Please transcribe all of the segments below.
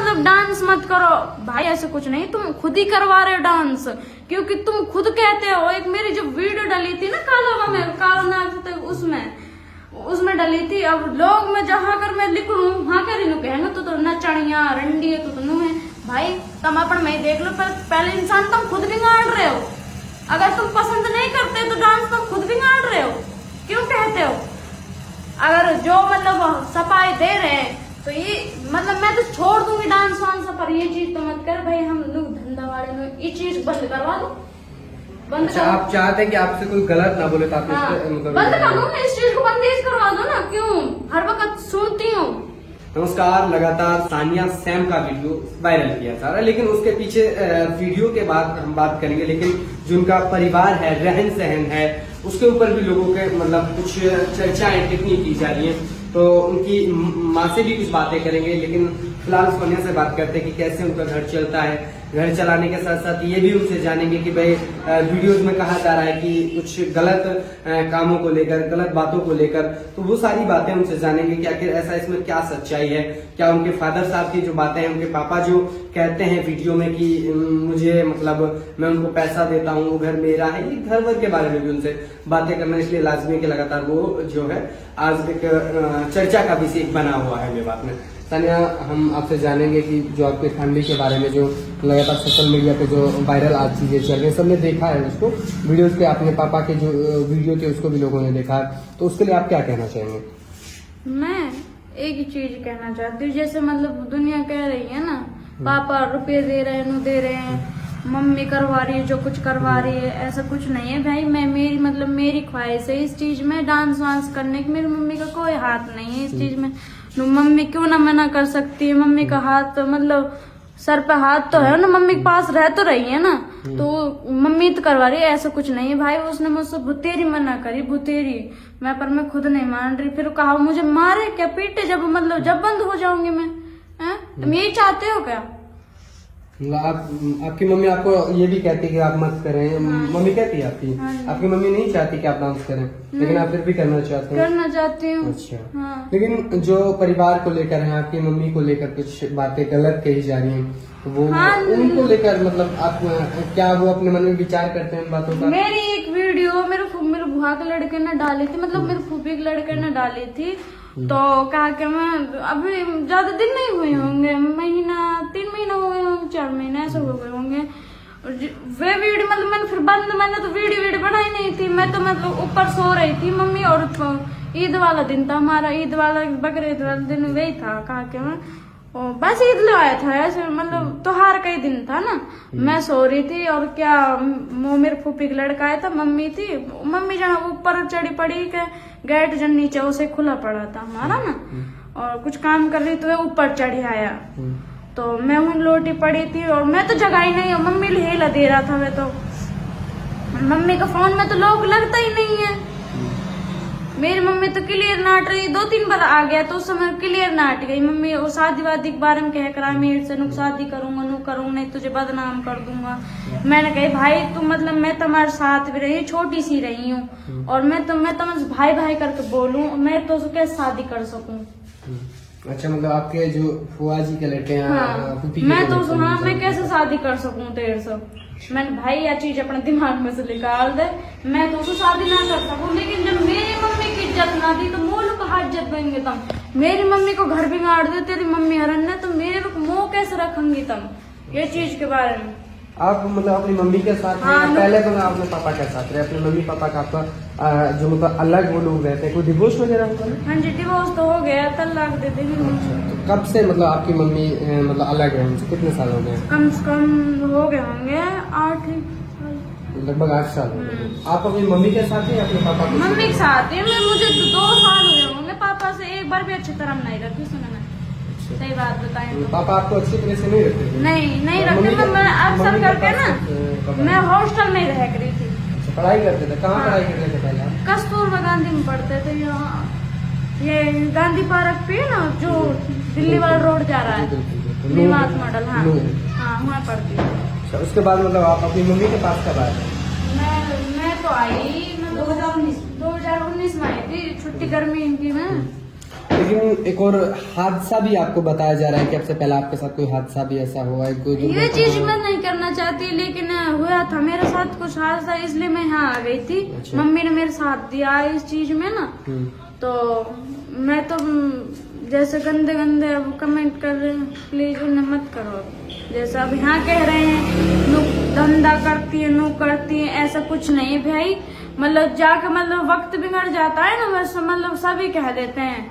मतलब डांस मत करो भाई, ऐसे कुछ नहीं, तुम खुद ही करवा रहे हो डांस, क्योंकि तुम खुद कहते हो। एक मेरी जो वीडियो डली थी ना काला में काला नाग उसमें डली थी। अब लोग में जहाँ कर मैं लिख लूँ वहाँ क्या नहीं कहेंगे तो नचनिया रंडी है तो है भाई। तुम अपन में देख लो, पहले इंसान तुम खुद बिगाड़ रहे हो। अगर तुम पसंद नहीं करते तो डांस तुम खुद बिगाड़ रहे हो, क्यों कहते हो? अगर जो मतलब सफाई दे रहे हैं तो ये मतलब मैं तो छोड़ दूंगी डांस वांस पर, ये चीज तो मत कर भाई। हम लोग धंधा वाले लोग ये चीज बंद करवा दो, बंद अच्छा, आप चाहते हैं कि आपसे कोई गलत ना बोले तो आप बंद कर दो ना, इस चीज को बंदेज करवा दो ना, क्यों हर वक्त सुनती हूँ। नमस्कार। लगातार सानिया सैम का वीडियो वायरल किया जा रहा है, लेकिन उसके पीछे वीडियो के बाद हम बात करेंगे, लेकिन जो उनका परिवार है, रहन सहन है, उसके ऊपर भी लोगों के मतलब कुछ चर्चाएं टिप्पणी की जा रही है। तो उनकी माँ से भी कुछ बातें करेंगे, लेकिन फिलहाल सोनिया से बात करते हैं कि कैसे उनका घर चलता है। घर चलाने के साथ साथ ये भी उनसे जानेंगे कि भाई वीडियोस में कहा जा रहा है कि कुछ गलत कामों को लेकर, गलत बातों को लेकर, तो वो सारी बातें उनसे जानेंगे कि आखिर ऐसा इसमें क्या सच्चाई है। क्या उनके फादर साहब की जो बातें हैं, उनके पापा जो कहते हैं वीडियो में कि मुझे मतलब मैं उनको पैसा देता हूँ, वो घर मेरा है, ये घर वर के बारे में भी उनसे बातें करना इसलिए लाजमी है कि लगातार वो जो है आज एक चर्चा का विषय बना हुआ है मेवात में। सानिया, हम आपसे जानेंगे कि जो आपके फैमिली के बारे में जो लगातार सोशल मीडिया पे जो वायरल आज चीजें चल रही है, सबने देखा है उसको, वीडियोस पे आपने पापा के जो वीडियो थे उसको भी लोगों ने देखा है, तो उसके लिए आप क्या कहना चाहेंगे? मैं एक ही चीज कहना चाहती हूँ, जैसे मतलब दुनिया कह रही है ना पापा रुपये दे रहे हैं, दे रहे हैं, मम्मी करवा रही है जो कुछ करवा रही है, ऐसा कुछ नहीं है भाई। मैं मेरी ख्वाहिश है इस चीज में डांस वांस करने की, मेरी मम्मी का कोई हाथ नहीं है इस चीज में। मम्मी क्यों ना मना कर सकती है? मम्मी का हाथ मतलब सर पे हाथ तो है ना, मम्मी के पास रह तो रही है ना, तो मम्मी तो करवा रही है, ऐसा कुछ नहीं है भाई। उसने मुझसे भुतेरी मना करी, भुतेरी मैं खुद नहीं मान रही। फिर कहा मुझे मारे क्या पीटे जब मतलब जब बंद हो जाऊंगी मैं, तुम यही चाहते हो क्या? आपकी मम्मी आपको ये भी कहती है कि आप मत करें, मम्मी कहती है आपकी मम्मी नहीं चाहती कि आप डांस करें, लेकिन आप फिर भी करना चाहते हैं? करना चाहती हूँ। अच्छा। लेकिन जो परिवार को लेकर है, आपकी मम्मी को लेकर कुछ बातें गलत कही जा रही हैं, वो उनको लेकर मतलब आप क्या वो अपने मन में विचार करते हैं बातों का? मेरी एक वीडियो मेरे बुआ के लड़के ने डाली थी, मतलब मेरे फूफी के लड़के ने डाली थी, तो कहा कि मैं अभी ज्यादा दिन नहीं हुए होंगे, 3 महीना हो गए होंगे, 4 महीने ऐसे हो गए होंगे। वे वीडियो मतलब मैंने तो वीडियो बनाई नहीं थी। मैं तो मतलब ऊपर सो रही थी मम्मी, और ईद वाला दिन था हमारा, ईद वाला बकरीद ईद वाला दिन वही था। कहा कि मैं बस ईद लो आया था, ऐसे मतलब त्योहार का ही दिन था ना। मैं सो रही थी और क्या वो मेरे फूफी का लड़का आया था, मम्मी थी, मम्मी जहाँ ऊपर चढ़ी पड़ी के गेट जन नीचे उसे खुला पड़ा था हमारा ना, और कुछ काम कर रही तो वो ऊपर चढ़ी आया, तो मैं वहीं लोटी पड़ी थी और मैं तो जगाई नहीं हूँ, मम्मी हिला दे रहा था। मैं तो मम्मी का फोन में तो लोग लगता ही नहीं है। मेरी मम्मी तो क्लियर नाट रही, 2-3 बार आ गया तो उस समय क्लियर नाट गई मम्मी। वो शादी वादी के बारे में कह करा मेरे से, नुक शादी करूंगा नहीं तुझे बदनाम कर दूंगा। मैंने कही भाई तू मतलब मैं तुम्हारे साथ भी रही, छोटी सी रही हूँ, और मैं तुम्हें भाई भाई करके बोलूं, मैं तो उसके शादी कर सकूं। अच्छा, मतलब आपके जो फुआ जी के लड़के हैं, मैं तो मैं कैसे शादी कर सकूं तेरे से? मैंने भाई यह चीज अपने दिमाग में से निकाल दे, मैं तो उससे शादी ना कर सकूं। लेकिन जब मेरी मम्मी की इज्जत ना दी तो मोल को हाथ इज्जत देंगे तुम। मेरी मम्मी को घर बिगाड़ दे तेरी मम्मी हरन ने, तो मेरे को मुंह कैसे रखेंगी तुम ये चीज के बारे में? आप मतलब अपनी मम्मी के साथ पहले तो अपने पापा के साथ रहे, अपने मम्मी पापा का आपका जो मतलब अलग वो लोग रहते हैं, कोई डिवोर्स वगैरह होता है? हाँ जी, डिवोर्स तो हो गया, तलाक दे देंगे। तो कब से मतलब आपकी मम्मी मतलब अलग है उनसे, कितने साल हो गए? कम से कम हो गए होंगे 8 साल, लगभग 8 साल हो गए। आप अपनी मम्मी के साथ हैं या अपने पापा के? मम्मी के साथ है। मुझे 2 साल हुए होंगे पापा से एक बार भी अच्छी तरह नहीं रखी। सुना सही बात बताएं तो पापा आपको अच्छी तरह से नहीं रखते? नहीं रखते। मैं अक्सर करके ना मैं हॉस्टल में रह रही थी। पढ़ाई करते थे? कहाँ पढ़ाई करते थे पहले? कस्तूरबा गांधी में पढ़ते थे, यहाँ ये गांधी पार्क पे ना जो दिल्ली वाला रोड जा रहा है, निवास मॉडल। हाँ वहाँ पढ़ती थी। उसके बाद मतलब आप अपनी मम्मी के पास कब आए? मैं तो आई 2019 में आई थी, छुट्टी गर्मी इनकी में। लेकिन एक और हादसा भी आपको बताया जा रहा है कि आपसे पहले आपके साथ कोई हादसा भी ऐसा हुआ है, कोई ये दुर्घटना चीज हुआ? मैं नहीं करना चाहती, लेकिन हुआ था मेरे साथ कुछ हादसा, इसलिए मैं यहाँ आ गई थी। अच्छा। मम्मी ने मेरे साथ दिया इस चीज में ना, तो मैं तो जैसे गंदे गंदे अब कमेंट कर रहे हैं, प्लीज उन्हें मत करो। जैसे अब यहाँ कह रहे हैं नु धंधा करती है, नु करती है, ऐसा कुछ नहीं भाई। मतलब जाके मतलब वक्त बिगड़ जाता है ना, वैसे मतलब सभी कह देते हैं।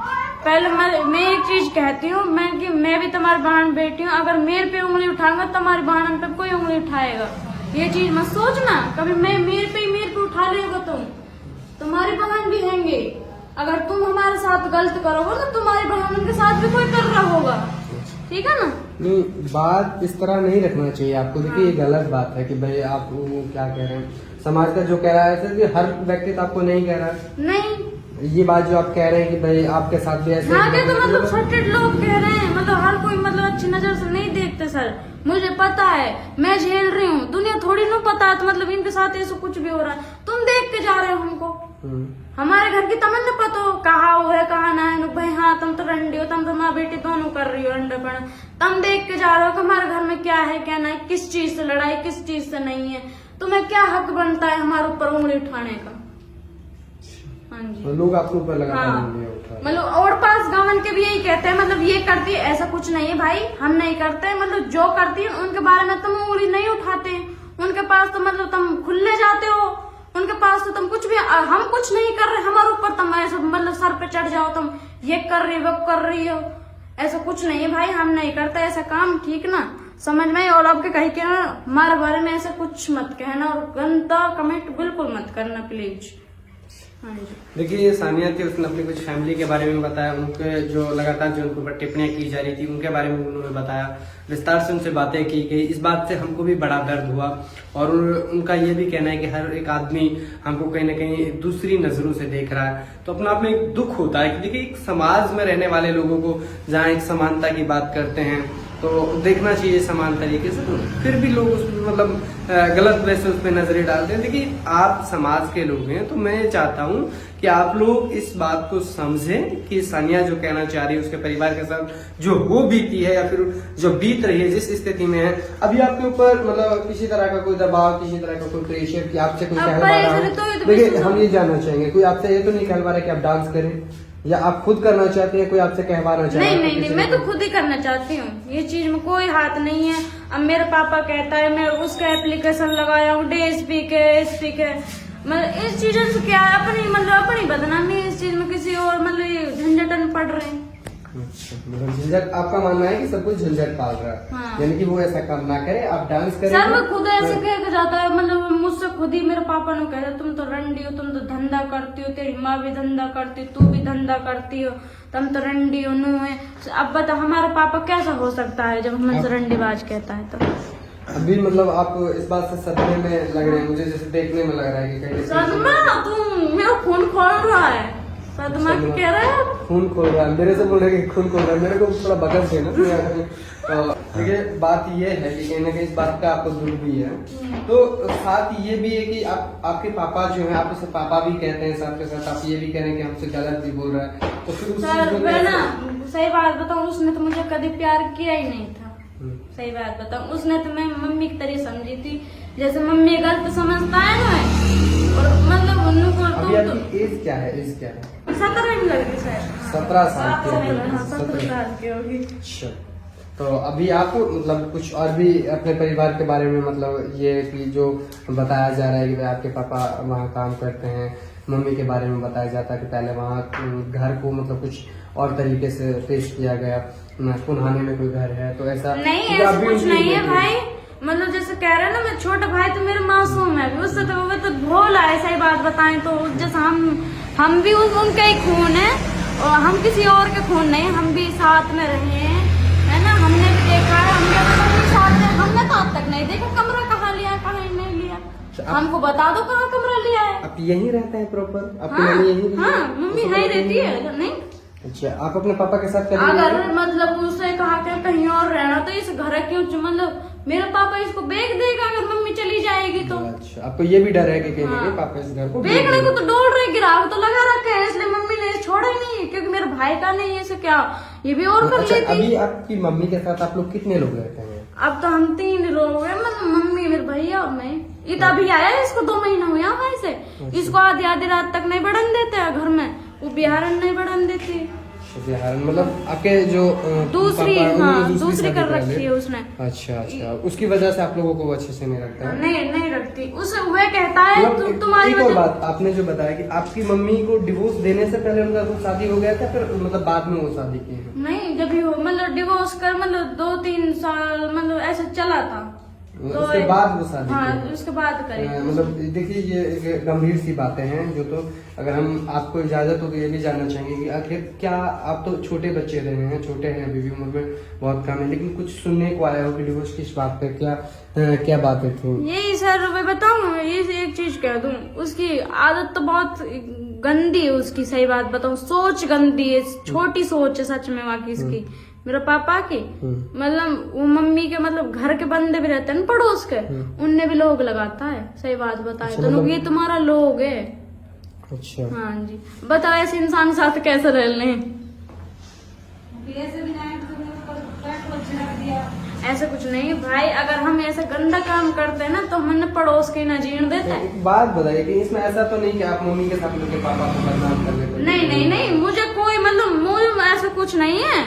पहले मैं एक चीज कहती हूँ, मैं भी तुम्हारी बहन बेटी हूँ, अगर मेरे पे उंगली उठाऊंगा तुम्हारी बहन पे कोई उंगली उठाएगा। ये चीज मत सोचना कभी, मेरे पे उठा लेगा तुम्हारी बहन भी हैंगे। अगर तुम हमारे साथ गलत करोगे तो तुम्हारी बहन के साथ भी कोई कर रहा होगा, ठीक है ना। नहीं, बात इस तरह नहीं रखना चाहिए आपको। देखिए ये गलत बात है कि भाई आप वो क्या कह रहे हैं, समाज का जो कह रहा है सर, कि हर व्यक्ति तो आपको नहीं कह रहा है। नहीं, ये बात जो आप कह रहे हैं कि भाई आपके साथ भी ऐसे हाँ तो मतलब छोटे लोग कह रहे हैं, मतलब हर कोई मतलब अच्छी नजर से नहीं देखते सर। मुझे पता है, मैं झेल रही हूँ, दुनिया थोड़ी ना पता है तो मतलब इनके साथ ऐसा कुछ भी हो रहा है। तुम देख के जा रहे हो हमको, हमारे घर की तमन्ना पता हो कहा वो है कहा ना है। भाई हाँ तुम तो रंडी हो, तुम तो माँ बेटी दोनों कर रही हो अंडापन। तुम देख के जा रहे हो कि हमारे घर में क्या है क्या नहीं, किस चीज से लड़ाई किस चीज से नहीं है। तुम्हें क्या हक बनता है हमारे ऊपर उंगली उठाने का। हाँ जी, लोग आपके ऊपर लगा मतलब और पास गवन के भी यही कहते हैं, मतलब ये करती है, ऐसा कुछ नहीं है भाई, हम नहीं करते। मतलब जो करती है उनके बारे में तुम उंगली नहीं उठाते, उनके पास तो मतलब तुम खुले जाते हो, उनके पास तो तुम कुछ भी, हम कुछ नहीं कर रहे, हमारे ऊपर तुम ऐसा मतलब सर पे चढ़ जाओ, तुम ये कर रही हो वो कर रही हो, ऐसा कुछ नहीं है भाई, हम नहीं करते ऐसा काम, ठीक ना, समझ में। और आपके कहीं के ना हमारे बारे में ऐसा कुछ मत कहना और गंदा कमेंट बिल्कुल मत करना प्लीज। हाँ जी। देखिए सानिया थी, उसने अपनी कुछ फैमिली के बारे में बताया, उनके जो लगातार जो उनके ऊपर टिप्पणियां की जा रही थी उनके बारे में उन्होंने बताया, विस्तार से उनसे बातें की गई। इस बात से हमको भी बड़ा दर्द हुआ और उनका ये भी कहना है कि हर एक आदमी हमको कहीं ना कहीं दूसरी नजरों से देख रहा है। तो अपना आप में एक दुख होता है कि देखिए एक समाज में रहने वाले लोगों को जहाँ एक समानता की बात करते हैं तो देखना चाहिए समान तरीके से, तो फिर भी लोग उस मतलब गलत वैसे उस पर नजरें डालते हैं। देखिए आप समाज के लोग हैं, तो मैं चाहता हूं कि आप लोग इस बात को समझें कि सानिया जो कहना चाह रही है उसके परिवार के साथ जो वो बीती है या फिर जो बीत रही है, जिस स्थिति में है अभी, आपके ऊपर मतलब किसी तरह का कोई दबाव, किसी तरह का कोई प्रेशर कि आपसे कोई कहलवा रहा है। देखिए हम ये जानना चाहेंगे, कोई आपसे ये तो नहीं कहलवा रहा है कि आप डांस करें, या आप खुद करना चाहते हैं, कोई आपसे कहवाना चाहता है? नहीं, मैं तो खुद ही करना चाहती हूँ, ये चीज में कोई हाथ नहीं है। अब मेरे पापा कहता है, मैं उसका एप्लीकेशन लगाया हूँ डीएसपी के, मतलब इस चीजों से क्या है, अपनी बदनामी, इस चीज में किसी और मतलब झंझटन पड़ रहे हैं। मतलब झंझट, आपका मानना है कि सब कुछ झंझट पाल रहा है। हाँ। यानी कि वो ऐसा काम ना करे, आप डांस करें। सर मैं खुद ऐसे कह के जाता है, मतलब मुझसे खुद ही मेरे पापा ने कहता तुम तो रंडी हो, तुम तो धंधा करती हो, तेरी माँ भी धंधा करती, तू भी धंधा करती हो, तुम तो रंडी हो, नू है। अब बता हमारा पापा कैसा हो सकता है जब हमसे रंडीबाज कहता है तो। अभी मतलब आप इस बात से सदमे में लग रहे हैं, मुझे जैसे देखने में लग रहा है कि कहीं सदमा, तुम मेरा खून खोल रहा है, सदमा कह रहा है, खून खोल रहा है, मेरे से बोल रहे कि खून खोल रहा है, मेरे को थोड़ा बकस है ना। देखिए बात ये है कि कहीं ना कहीं इस बात का आपको दुख भी है, तो साथ ये भी है कि आपके पापा जो है, आप उसे पापा भी कहते हैं, साथ के साथ आप ये भी कह रहे हैं कि हमसे गलत भी बोल रहा है, तो फिर सर मैं ना सही बात बताऊं, उसने तो मुझे कभी प्यार किया ही नहीं था। सही बात बताऊं, उसने तो मैं मम्मी की तरह समझी थी, जैसे मम्मी गलत समझता है ना, और मतलब उनको अभी आपकी एज क्या है? 17 ही लगी सर। 17 साल की 17 साल की होगी। अच्छा, तो अभी आप मतलब कुछ और भी अपने परिवार के बारे में, मतलब ये कि जो बताया जा रहा है कि आपके पापा वहाँ काम करते हैं, मम्मी के बारे में बताया जाता है कि पहले वहाँ घर को मतलब कुछ और तरीके से पेश किया गया, पुनहाने में कोई घर है, तो ऐसा नहीं, ऐसा कुछ नहीं है भाई। मतलब जैसे कह रहे हैं ना, मैं छोटा भाई तो मेरे मासूम है, उससे तो वो तो भोला है। सही बात बताएं तो जैसे हम भी उनका ही खून है और हम किसी और के खून नहीं, हम भी साथ में रहे हैं, है ना, हमने भी देखा है, हमने साथ में, हमने तो अब तक नहीं देखा कमरा कहाँ लिया कहाँ नहीं लिया। हमको बता दो कहाँ कमरा लिया है। आप यहीं रहते हैं प्रॉपर? आपकी मम्मी यहीं? हाँ, मम्मी यहीं रहती है। नहीं, अच्छा, आप अपने पापा के साथ अगर मतलब उसे कहा कि कहीं और रहना तो इस घर क्यों, मतलब मेरा पापा इसको बेच देगा अगर मम्मी चली जाएगी तो। अच्छा, आपको ये भी डर है कि कहीं ना कहीं पापा इस घर को बेचने को तो डोल रहे, गिराव तो लगा रखे हैं, इसलिए मम्मी ने छोड़ छोड़ा ही नहीं, क्योंकि मेरे भाई का नहीं है, क्या ये भी और कर अच्छा, लेती। अभी आपकी मम्मी के साथ आप लोग कितने लोग रहते हैं? अब तो हम 3 लोग हैं, मतलब मम्मी, मेरे भैया और मैं। ये तो अभी आया है, इसको 2 महीना हुआ भाई से। इसको आधी आधी रात तक नहीं बढ़न देते हैं घर में, वो बिहार नहीं बढ़न देती। बिहार मतलब आपके जो दूसरी, पापा, हाँ उन्होंने दूसरी शादी कर करा रखी ली। है उसने। अच्छा अच्छा, उसकी वजह से आप लोगों को अच्छे से नहीं रखता है? नहीं रखती, उसे वह कहता है मतलब तुम्हारी एक और वजह। बात आपने जो बताया कि आपकी मम्मी को डिवोर्स देने से पहले उनका कोई शादी हो गया था, फिर मतलब बाद में वो शादी की है? नहीं, जब भी हो मतलब डिवोर्स कर, मतलब 2-3 साल मतलब ऐसा चला था, तो उसके बाद वो शादी हाँ की है। उसके बाद करी। मतलब देखिए ये एक गंभीर सी बातें हैं जो, तो अगर हम आपको इजाजत हो तो ये भी जानना चाहेंगे कि आखिर क्या आप तो छोटे बच्चे रहे हैं, छोटे हैं अभी भी, उम्र में बहुत कम है, लेकिन कुछ सुनने को आया हो कि डिवोर्स किस बात पे, क्या बातें थी? यही सर, मैं बताऊँ, ये एक चीज कह दूं, उसकी आदत तो बहुत गंदी है उसकी। सही बात बताऊं, सोच गंदी है, छोटी सोच है सच में वाकई इसकी। मेरे पापा की मतलब वो मम्मी के मतलब घर के बंदे भी रहते हैं ना पड़ोस के, उनने भी लोग लगाता है। सही बात बताए अच्छा, तो लोग, मतलब- ये तुम्हारा लोग है। अच्छा, हाँ जी, बताओ ऐसे इंसान के साथ कैसे रह लें? ऐसा कुछ नहीं भाई, अगर हम ऐसा गंदा काम करते हैं ना तो हमने पड़ोस के ना जीण देते। एक बात बताइए कि इसमें ऐसा तो नहीं कि आप मम्मी के साथ उनके पापा को बदनाम करने को? नहीं, मुझे कोई मतलब मुझे ऐसा कुछ नहीं है।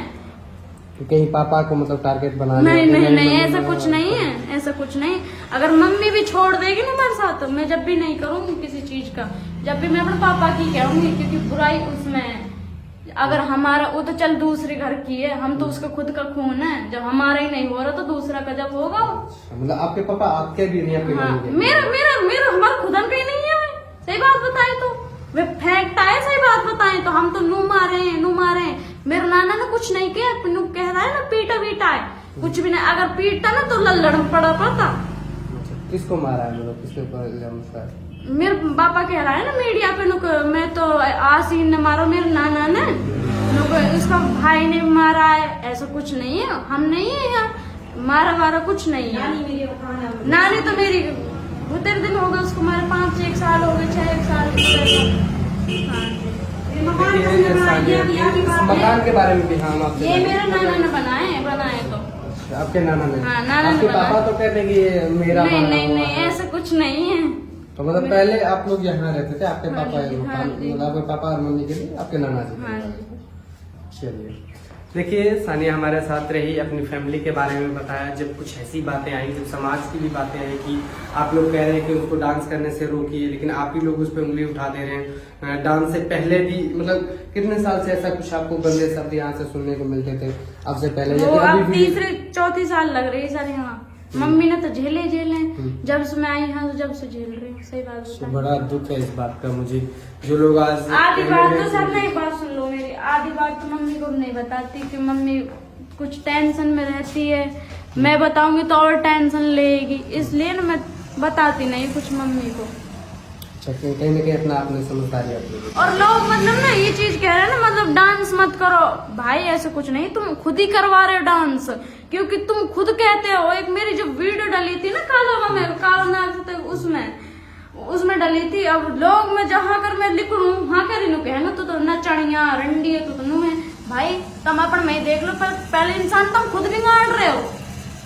कि कहीं पापा को मतलब टारगेट बना नहीं, ऐसा कुछ नहीं है, ऐसा कुछ नहीं। अगर मम्मी भी छोड़ देगी ना मेरे साथ, तो मैं जब भी नहीं करूंगी किसी चीज का, जब भी मैं अपने पापा की कहूंगी, क्योंकि बुराई उसमें है। अगर हमारा, वो तो चल दूसरे घर की है, हम तो उसका खुद का खून है। जब हमारा ही नहीं हो रहा तो दूसरा का जब होगा। मतलब आपके पापा आपके भी नहीं, आपके हाँ, मम्मी के? मेरा हमारा खुदा पे नहीं है। सही बात बताए तो वे फेंकता है, सही बात बताए तो हम तो नू मारे। मेरे नाना ने कुछ नहीं किया, नू कह रहा है ना पीटा है, कुछ भी नहीं। अगर पीटता ना तो लल्लड़ पड़ा पाता। किसको मारा है, मतलब किसके ऊपर इल्जाम है? मेरे पापा कह रहा है ना मीडिया पे, नुक मैं तो आसीन ने मारा, मेरे नाना ने, नुक इसका भाई ने मारा है। ऐसा कुछ नहीं है, हम नहीं है यार, मारा कुछ नहीं है। नानी तो मेरी उतने दिन हो गए उसको मारे, 5-1 साल हो गए, 6 साल। मकान के बारे में भी हम आपसे, ये मेरे नाना ने बनाए तो। आपके नाना ने? हाँ, नाना ने आपके बनाया। पापा तो कहते हैं कि ये मेरा बना हुआ नहीं, है। ऐसा कुछ नहीं है। तो मतलब पहले आप लोग यहाँ रहते थे, आपके हाँ पापा जी, हाँ जी। मतलब आपके पापा और मम्मी के लिए आपके नाना जी? हाँ जी। चलिए, देखिए सानिया हमारे साथ रही, अपनी फैमिली के बारे में बताया। जब कुछ ऐसी बातें आई, जब समाज की भी बातें आई कि आप लोग कह रहे हैं कि उसको डांस करने से रोकिए, लेकिन आप ही लोग उस पर उंगली उठा दे रहे हैं। डांस से पहले भी मतलब कितने साल से ऐसा कुछ आपको गंदे शब्द यहाँ से सुनने को मिलते थे आपसे पहले? वो या फिर अब अभी भी? 3-4 साल लग रही है सर यहाँ। मम्मी ने तो झेले जब से मैं आई यहाँ, तो जब से झेल रही हूँ। सही बात तो बताएं। बड़ा दुख है इस बात का मुझे, जो लोग आज आधी बात तो सर नहीं, बात सुन लो मेरी, आधी बात तो मम्मी को भी नहीं बताती कि मम्मी कुछ टेंशन में रहती है। मैं बताऊंगी तो और टेंशन लेगी, इसलिए ना मैं बताती नहीं कुछ मम्मी को। कहीं ना कहीं अपना आपने समझदारी अपनी। और लोग मतलब ना ये चीज कह रहे हैं ना, मतलब डांस मत करो। भाई ऐसा कुछ नहीं, तुम खुद ही करवा रहे हो डांस, क्योंकि तुम खुद कहते हो। एक मेरी जो वीडियो डली थी ना काला में, उसमें डली थी। अब लोग में जहाँ कर मैं लिख लूँ वहाँ कर रू कहेंगे तो नचनिया रंडी है तो नू है। भाई तुम अपन में देख लो, पर पहले इंसान तुम खुद बिगाड़ रहे हो।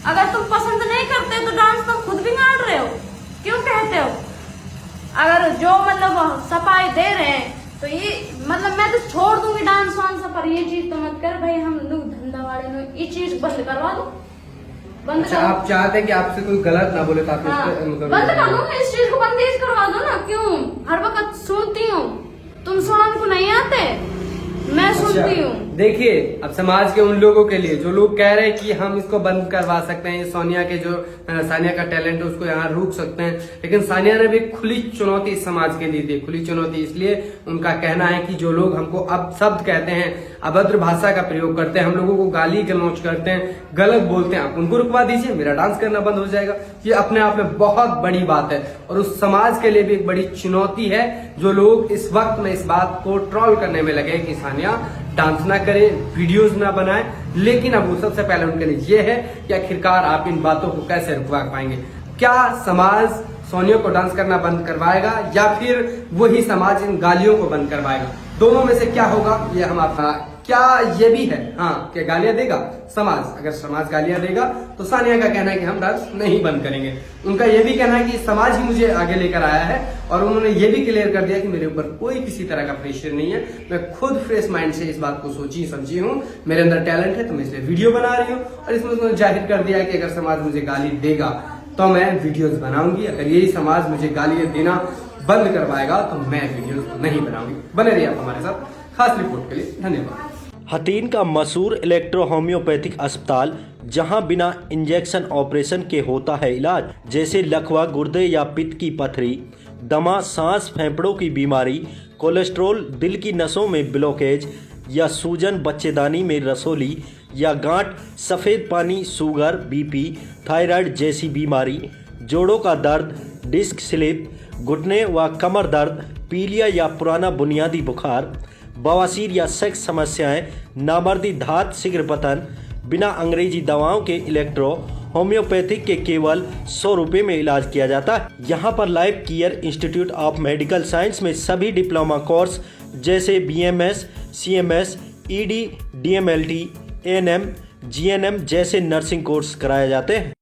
अगर तुम पसंद नहीं करते तो डांस तुम खुद बिगाड़ रहे हो, क्यों कहते हो? अगर जो मतलब सफाई दे रहे हैं तो ये मतलब मैं तो छोड़ दूंगी डांस वांस, पर ये चीज तो मत कर भाई। हम लोग धंधा वाले लोग ये चीज बंद करवा दो, बंद अच्छा, करो। आप चाहते हैं कि आपसे कोई गलत ना बोले तो आप हाँ, इस पे मतलब बंद कर दो, इस चीज को बंदेज करवा दो ना। क्यों हर वक्त सुनती हूँ? तुम सुनने को नहीं आते, मैं सुनती हूँ। देखिए, अब समाज के उन लोगों के लिए जो लोग कह रहे हैं कि हम इसको बंद करवा सकते हैं, सोनिया के जो सानिया का टैलेंट है उसको यहाँ रोक सकते हैं, लेकिन सानिया ने भी खुली चुनौती समाज के लिए दी। खुली चुनौती इसलिए, उनका कहना है कि जो लोग हमको अब शब्द कहते हैं, अभद्र भाषा का प्रयोग करते हैं, हम लोगों को गाली गलौज करते हैं, गलत बोलते हैं, आप उनको रुकवा दीजिए, मेरा डांस करना बंद हो जाएगा। ये अपने आप में बहुत बड़ी बात है और उस समाज के लिए भी एक बड़ी चुनौती है जो लोग इस वक्त में इस बात को ट्रोल करने में लगे कि सानिया डांस ना करे, वीडियोस ना बनाए। लेकिन अब वो सबसे पहले उनके लिए ये है कि आखिरकार आप इन बातों को कैसे रुकवा पाएंगे? क्या समाज सोनिया को डांस करना बंद करवाएगा या फिर वही समाज इन गालियों को बंद करवाएगा? दोनों में से क्या होगा ये हम आपका क्या ये भी है हाँ क्या गालियां देगा समाज, अगर समाज गालियां देगा तो सानिया का कहना है कि हम डांस नहीं बंद करेंगे। उनका ये भी कहना है कि समाज ही मुझे आगे लेकर आया है और उन्होंने ये भी क्लियर कर दिया कि मेरे ऊपर कोई किसी तरह का प्रेशर नहीं है, मैं खुद फ्रेश माइंड से इस बात को सोची समझी हूँ, मेरे अंदर टैलेंट है तो मैं इसलिए वीडियो बना रही हूँ। और इसमें उन्होंने जाहिर कर दिया कि अगर समाज मुझे गाली देगा तो मैं वीडियोज बनाऊंगी, अगर यही समाज मुझे गालियां देना बंद करवाएगा तो मैं वीडियोज नहीं बनाऊंगी। बने रहिए आप हमारे साथ, खास रिपोर्ट के लिए धन्यवाद। हथीन का मशहूर इलेक्ट्रो होम्योपैथिक अस्पताल, जहां बिना इंजेक्शन ऑपरेशन के होता है इलाज, जैसे लकवा, गुर्दे या पित्त की पथरी, दमा, सांस फेफड़ों की बीमारी, कोलेस्ट्रॉल, दिल की नसों में ब्लॉकेज या सूजन, बच्चेदानी में रसोली या गांठ, सफ़ेद पानी, शुगर, बीपी, थायराइड जैसी बीमारी, जोड़ों का दर्द, डिस्क स्लिप, घुटने व कमर दर्द, पीलिया या पुराना बुनियादी बुखार, बवासीर या सेक्स समस्याएं, नामर्दी, धात, शीघ्र पतन, बिना अंग्रेजी दवाओं के इलेक्ट्रो होम्योपैथिक के केवल 100 रुपये में इलाज किया जाता है। यहाँ पर life care institute of medical science में सभी डिप्लोमा कोर्स जैसे BMS, CMS, ED, DMLT, ANM, GNM जैसे नर्सिंग कोर्स कराए जाते हैं।